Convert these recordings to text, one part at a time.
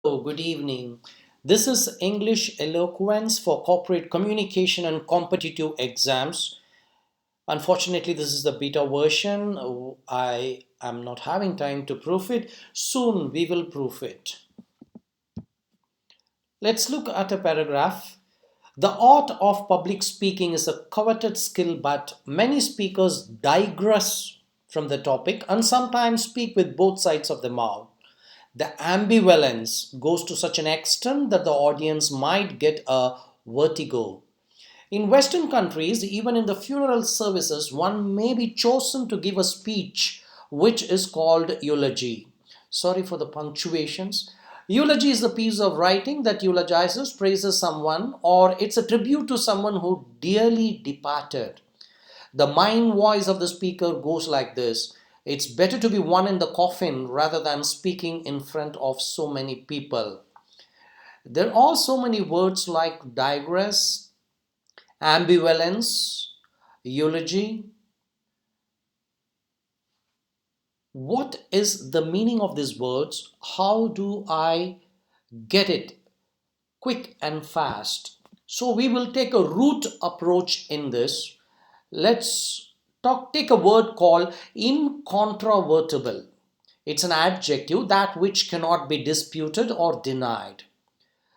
Good evening. This is English Eloquence for corporate communication and competitive exams. Unfortunately, this is the beta version. I am not having time to proof it. Soon we will proof it. Let's look at a paragraph. The art of public speaking is a coveted skill, but many speakers digress from the topic and sometimes speak with both sides of the mouth. The ambivalence goes to such an extent that the audience might get a vertigo. In Western countries, even in the funeral services, one may be chosen to give a speech which is called eulogy. Sorry for the punctuations. Eulogy is a piece of writing that eulogizes, praises someone, or it's a tribute to someone who dearly departed. The mind voice of the speaker goes like this: it's better to be one in the coffin rather than speaking in front of so many people. There are so many words like digress, ambivalence, eulogy. What is the meaning of these words? How do I get it quick and fast? So we will take a root approach in this. Let's take a word called incontrovertible. It's an adjective, that which cannot be disputed or denied.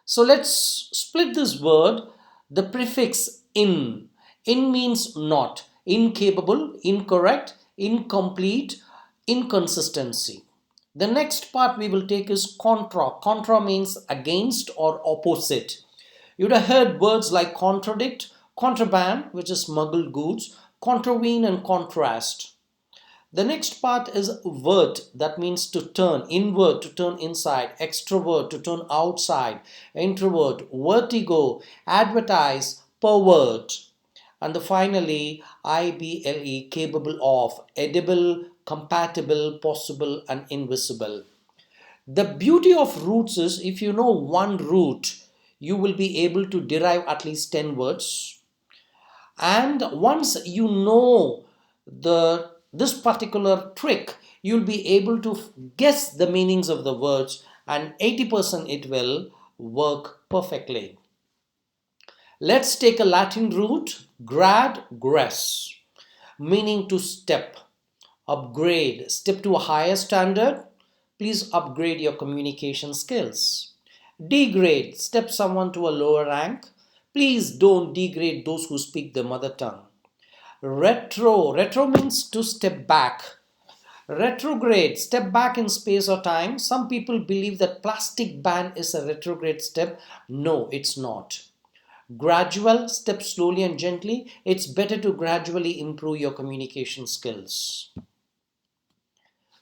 So let's split this word. The prefix in. In means not, incapable, incorrect, incomplete, inconsistency. The next part we will take is contra. Contra means against or opposite. You'd have heard words like contradict, contraband, which is smuggled goods, contravene, and contrast. The next part is vert, that means to turn, invert, to turn inside, extrovert, to turn outside, introvert, vertigo, advertise, pervert. And finally, IBLE, capable of, edible, compatible, possible, and invisible. The beauty of roots is if you know one root, you will be able to derive at least 10 words. And once you know this particular trick, you'll be able to guess the meanings of the words, and 80% it will work perfectly. Let's take a Latin root, grad, gress, meaning to step, upgrade, step to a higher standard. Please upgrade your communication skills. Degrade, step someone to a lower rank. Please don't degrade those who speak the mother tongue. Retro means to step back. Retrograde, step back in space or time. Some people believe that plastic ban is a retrograde step. No, it's not. Gradual, step slowly and gently. It's better to gradually improve your communication skills.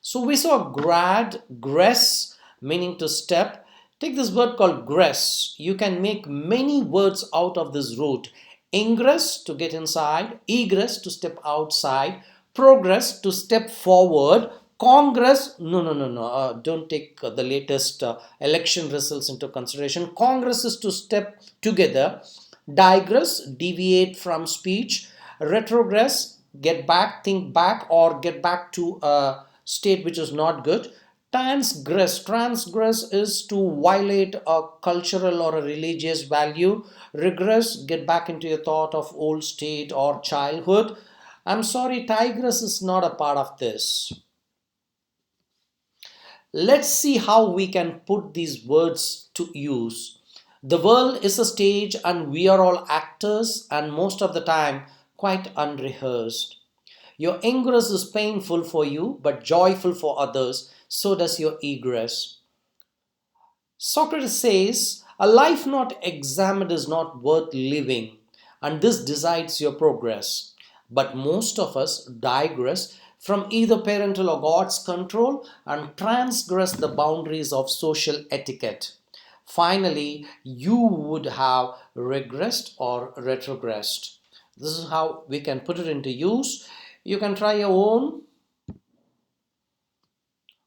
So we saw grad, gress, meaning to step. Take this word called gress. You can make many words out of this root. Ingress, to get inside. Egress, to step outside. Progress, to step forward. Congress, no. Don't take the latest election results into consideration. Congress is to step together. Digress, deviate from speech. Retrogress, get back, think back, or get back to a state which is not good. Transgress is to violate a cultural or a religious value. Regress, get back into your thought of old state or childhood. I'm sorry, tigress is not a part of this. Let's see how we can put these words to use. The world is a stage and we are all actors, and most of the time quite unrehearsed. Your ingress is painful for you but joyful for others, so does your egress. Socrates says, a life not examined is not worth living, and this decides your progress. But most of us digress from either parental or God's control and transgress the boundaries of social etiquette. Finally, you would have regressed or retrogressed. This is how we can put it into use. You can try your own.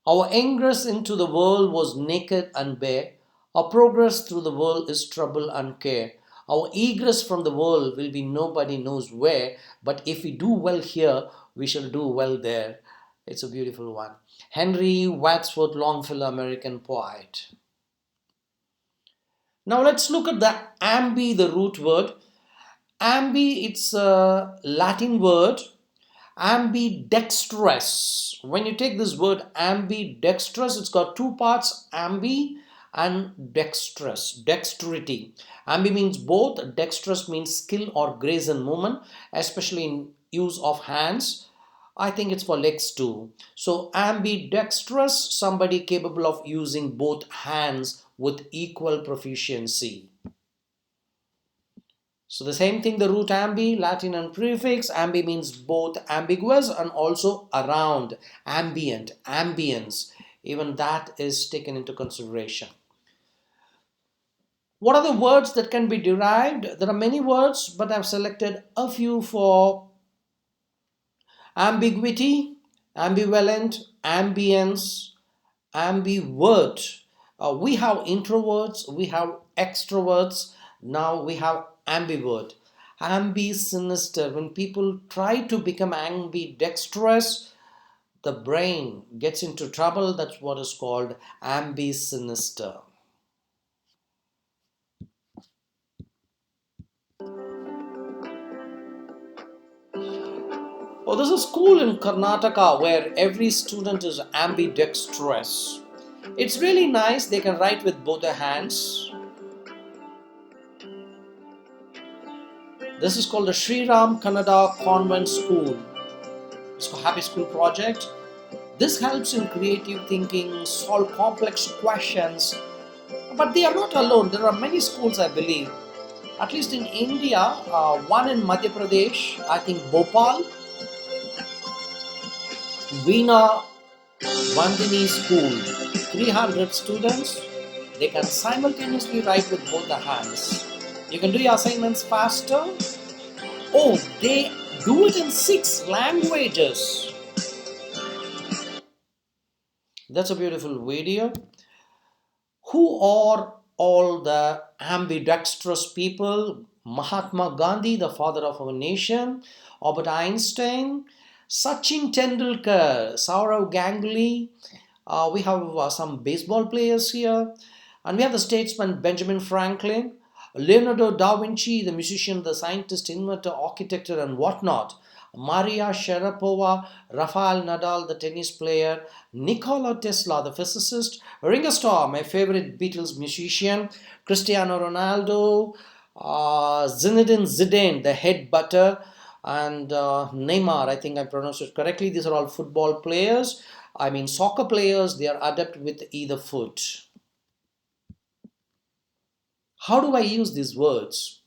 Our ingress into the world was naked and bare. Our progress through the world is trouble and care. Our egress from the world will be nobody knows where, but if we do well here, we shall do well there. It's a beautiful one. Henry Wadsworth Longfellow, American poet. Now let's look at the ambi, the root word. Ambi, it's a Latin word, ambidextrous. When you take this word ambidextrous, it's got two parts, ambi and dexterous, dexterity. Ambi means both, dexterous means skill or grace in movement, especially in use of hands. I think it's for legs too. So ambidextrous, somebody capable of using both hands with equal proficiency. So the same thing, the root ambi, Latin and prefix. Ambi means both ambiguous and also around, ambient, ambience. Even that is taken into consideration. What are the words that can be derived? There are many words, but I've selected a few for ambiguity, ambivalent, ambience, ambivert. We have introverts, we have extroverts, now we have ambivert. Ambi-sinister, when people try to become ambidextrous, the brain gets into trouble. That's what is called ambi-sinister. Oh, there's a school in Karnataka where every student is ambidextrous. It's really nice. They can write with both their hands. This is called the Sri Ram Kannada Convent School. It's called Happy School Project. This helps in creative thinking, solve complex questions. But they are not alone. There are many schools, I believe. At least in India, one in Madhya Pradesh, I think Bhopal, Veena Vandini School, 300 students. They can simultaneously write with both the hands. You can do your assignments faster. Oh, they do it in 6 languages. That's a beautiful video. Who are all the ambidextrous people? Mahatma Gandhi, the father of our nation, Albert Einstein, Sachin Tendulkar, Sourav Ganguly. We have some baseball players here. And we have the statesman Benjamin Franklin, Leonardo da Vinci, the musician, the scientist, inventor, architect, and whatnot. Maria Sharapova, Rafael Nadal, the tennis player, Nikola Tesla, the physicist, Ringo Starr, my favorite Beatles musician, Cristiano Ronaldo, Zinedine Zidane, the head butter, and Neymar, I think I pronounced it correctly. These are all football players. I mean soccer players, they are adept with either foot. How do I use these words?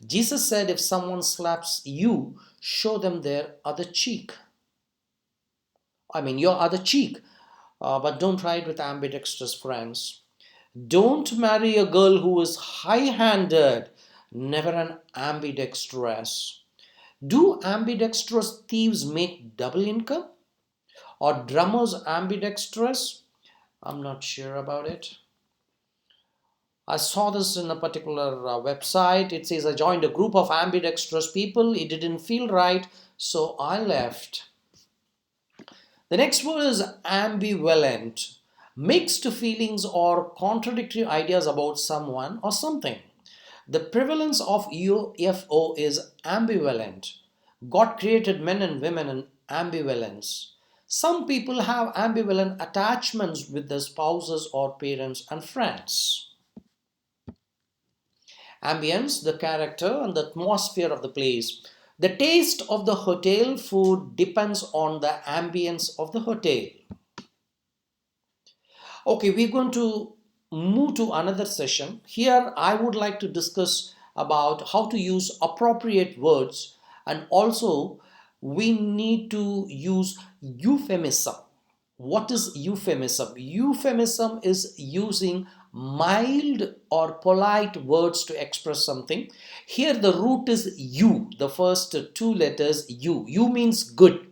Jesus said, if someone slaps you, show them their other cheek. I mean, your other cheek. But don't try it with ambidextrous friends. Don't marry a girl who is high-handed. Never an ambidextrous. Do ambidextrous thieves make double income? Or drummers ambidextrous? I'm not sure about it. I saw this in a particular website. It says I joined a group of ambidextrous people. It didn't feel right, so I left. The next word is ambivalent. Mixed feelings or contradictory ideas about someone or something. The prevalence of UFO is ambivalent. God created men and women in ambivalence. Some people have ambivalent attachments with their spouses or parents and friends. Ambience, the character and the atmosphere of the place. The taste of the hotel food depends on the ambience of the hotel. Okay, we're going to move to another session. Here I would like to discuss about how to use appropriate words, and also we need to use euphemism. What is euphemism? Euphemism is using mild or polite words to express something. Here the root is U, the first 2 letters U. U means good.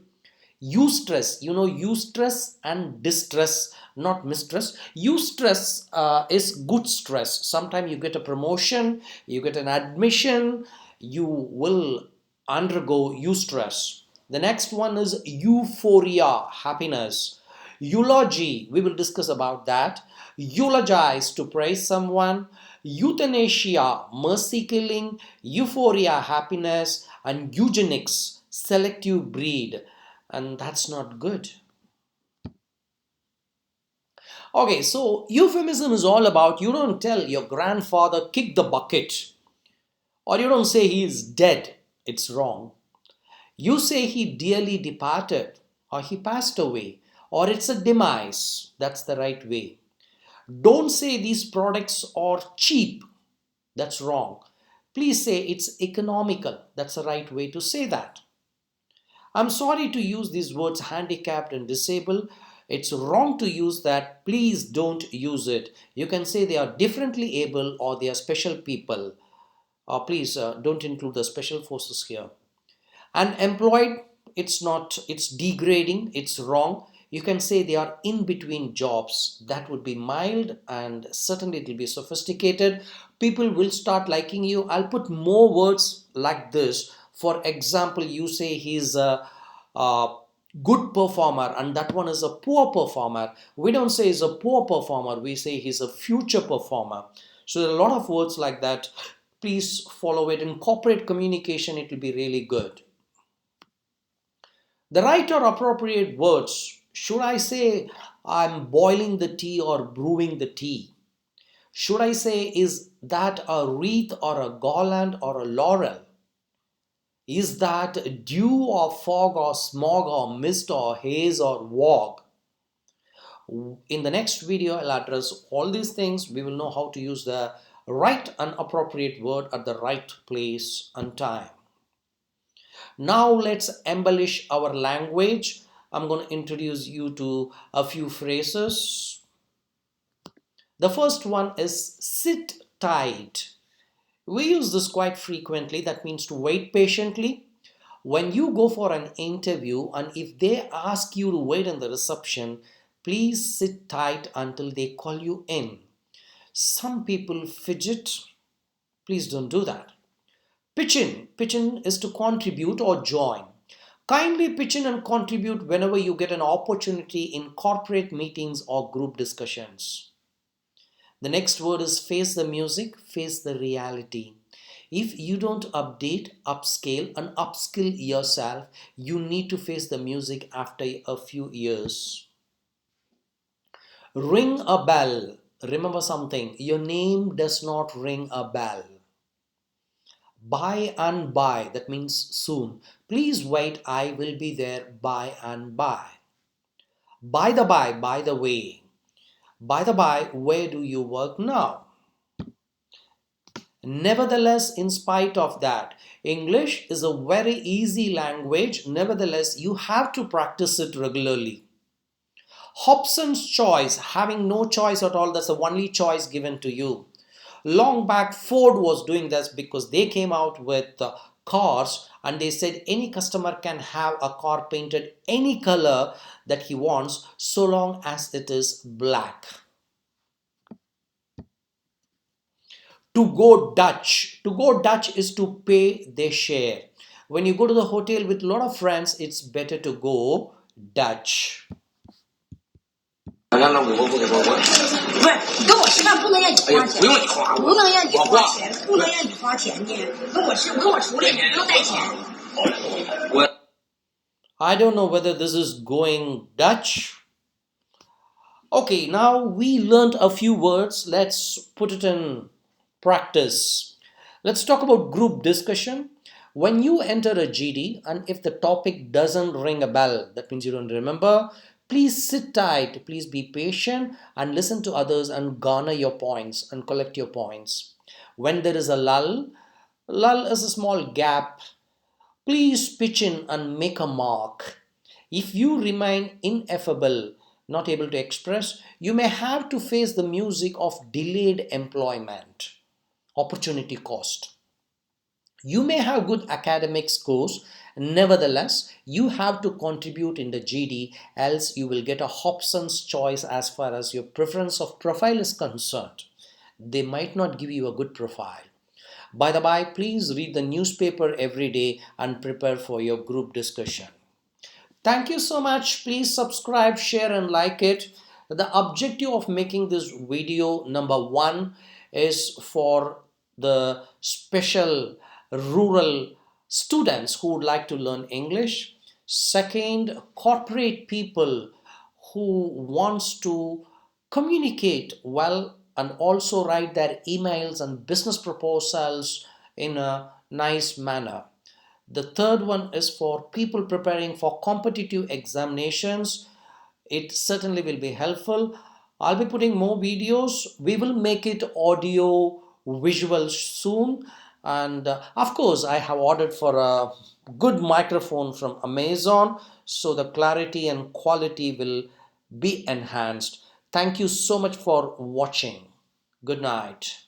Eustress, eustress and distress, not mistress. Eustress is good stress. Sometimes you get a promotion, you get an admission, you will undergo eustress. The next one is euphoria, happiness. Eulogy, we will discuss about that. Eulogize, to praise someone. Euthanasia, mercy killing. Euphoria, happiness. And eugenics, selective breed. And that's not good. Okay, so euphemism is all about you don't tell your grandfather kicked the bucket, or you don't say he is dead. It's wrong. You say he dearly departed, or he passed away, or it's a demise. That's the right way. Don't say these products are cheap. That's wrong. Please say it's economical. That's the right way to say that. I'm sorry to use these words handicapped and disabled. It's wrong to use that. Please don't use it. You can say they are differently able or they are special people. Please don't include the special forces here. Unemployed, it's degrading, it's wrong. You can say they are in between jobs. That would be mild and certainly it will be sophisticated. People will start liking you. I'll put more words like this. For example, you say he's a good performer and that one is a poor performer. We don't say he's a poor performer, we say he's a future performer. So there are a lot of words like that. Please follow it. In corporate communication, it will be really good. The right or appropriate words. Should I say I'm boiling the tea or brewing the tea? Should I say is that a wreath or a garland or a laurel? Is that dew or fog or smog or mist or haze or wog? In the next video, I'll address all these things. We will know how to use the right and appropriate word at the right place and time. Now let's embellish our language. I'm going to introduce you to a few phrases. The first one is sit tight. We use this quite frequently. That means to wait patiently. When you go for an interview and if they ask you to wait in the reception, please sit tight until they call you in. Some people fidget. Please don't do that. Pitch in. Pitch in is to contribute or join. Kindly pitch in and contribute whenever you get an opportunity in corporate meetings or group discussions. The next word is face the music, face the reality. If you don't update, upscale and upskill yourself, you need to face the music after a few years. Ring a bell. Remember something, your name does not ring a bell. By and by, that means soon. Please wait, I will be there by and by. By the by, by the way. By the by, where do you work now? Nevertheless, in spite of that, English is a very easy language. Nevertheless, you have to practice it regularly. Hobson's choice, having no choice at all, that's the only choice given to you. Long back, Ford was doing this because they came out with cars and they said any customer can have a car painted any color that he wants so long as it is black. To go Dutch. To go Dutch is to pay their share. When you go to the hotel with a lot of friends, it's better to go Dutch. 那我不给我不是你跟我吃饭不能让你花钱，不用你花，不能让你花钱，不能让你花钱的。跟我吃，跟我处理，不用带钱。I don't know whether this is going Dutch. Okay, now we learned a few words. Let's put it in practice. Let's talk about group discussion. When you enter a GD and if the topic doesn't ring a bell, that means you don't remember, please sit tight, please be patient and listen to others and garner your points and collect your points. When there is a lull is a small gap. Please pitch in and make a mark. If you remain ineffable, not able to express, you may have to face the music of delayed employment, opportunity cost. You may have good academic scores, nevertheless, you have to contribute in the GD, else you will get a Hobson's choice as far as your preference of profile is concerned. They might not give you a good profile. By the by, please read the newspaper every day and prepare for your group discussion. Thank you so much. Please subscribe, share, and like it. The objective of making this video, number one, is for the special rural students who would like to learn English. Second, corporate people who wants to communicate well and also write their emails and business proposals in a nice manner. The third one is for people preparing for competitive examinations. It certainly will be helpful. I'll be putting more videos. We will make it audio visual soon. And of course, I have ordered for a good microphone from Amazon, so the clarity and quality will be enhanced. Thank you so much for watching. Good night.